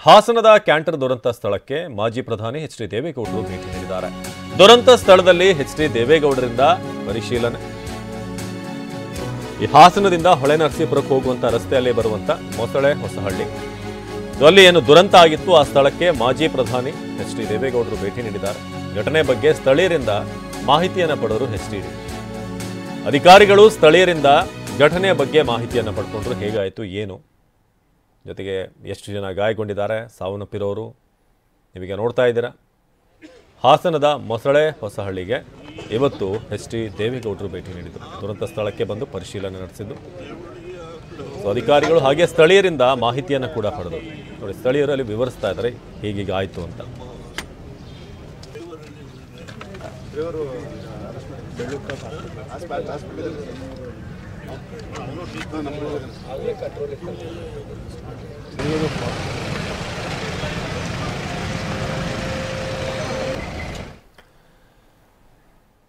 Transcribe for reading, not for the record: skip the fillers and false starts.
ಹಾಸನದ ಕ್ಯಾಂಟರ್ ದುರಂತ ಸ್ಥಳಕ್ಕೆ ಮಾಜಿ ಪ್ರಧಾನಿ ಎಚ್.ಡಿ. ದೇವೇಗೌಡರು ಭೇಟಿ ನೀಡಿದ್ದಾರೆ. ದುರಂತ ಸ್ಥಳದಲ್ಲಿ ಎಚ್.ಡಿ. ದೇವೇಗೌಡರಿಂದ ಪರಿಶೀಲನೆ. ಈ ಹಾಸನದಿಂದ ಹೊಳೆನರಸೀಪುರಕ್ಕೆ ಹೋಗುವಂತ ರಸ್ತೆಯಲ್ಲಿ ಬರುವಂತ ಮೊಸಳೆ ಹೊಸಹಳ್ಳಿ, ಅಲ್ಲಿ ಏನು ದುರಂತ ಆಗಿತ್ತು ಆ ಸ್ಥಳಕ್ಕೆ ಮಾಜಿ ಪ್ರಧಾನಿ ಎಚ್.ಡಿ. ದೇವೇಗೌಡರು ಭೇಟಿ ನೀಡಿದ್ದಾರೆ. ಘಟನೆ ಬಗ್ಗೆ ಸ್ಥಳೀಯರಿಂದ ಮಾಹಿತಿಯನ್ನು ಪಡೆದರು ಎಚ್.ಡಿ. ಅಧಿಕಾರಿಗಳು ಸ್ಥಳೀಯರಿಂದ ಘಟನೆಯ ಬಗ್ಗೆ ಮಾಹಿತಿಯನ್ನು ಪಡ್ಕೊಂಡ್ರು. ಹೇಗಾಯಿತು ಏನು, ಜೊತೆಗೆ ಎಷ್ಟು ಜನ ಗಾಯಗೊಂಡಿದ್ದಾರೆ, ಸಾವನ್ನಪ್ಪಿರೋರು ನೀವೀಗ ನೋಡ್ತಾ ಇದ್ದೀರಾ. ಹಾಸನದ ಮೊಸಳೆ ಹೊಸಹಳ್ಳಿಗೆ ಇವತ್ತು ಎಚ್.ಡಿ. ದೇವೇಗೌಡರು ಭೇಟಿ ನೀಡಿದರು. ದುರಂತ ಸ್ಥಳಕ್ಕೆ ಬಂದು ಪರಿಶೀಲನೆ ನಡೆಸಿದ್ದು ಅಧಿಕಾರಿಗಳು ಹಾಗೆ ಸ್ಥಳೀಯರಿಂದ ಮಾಹಿತಿಯನ್ನು ಕೂಡ ಪಡೆದರು. ನೋಡಿ, ಸ್ಥಳೀಯರಲ್ಲಿ ವಿವರಿಸ್ತಾ ಇದ್ದಾರೆ ಹೀಗೀಗ ಆಯಿತು ಅಂತ.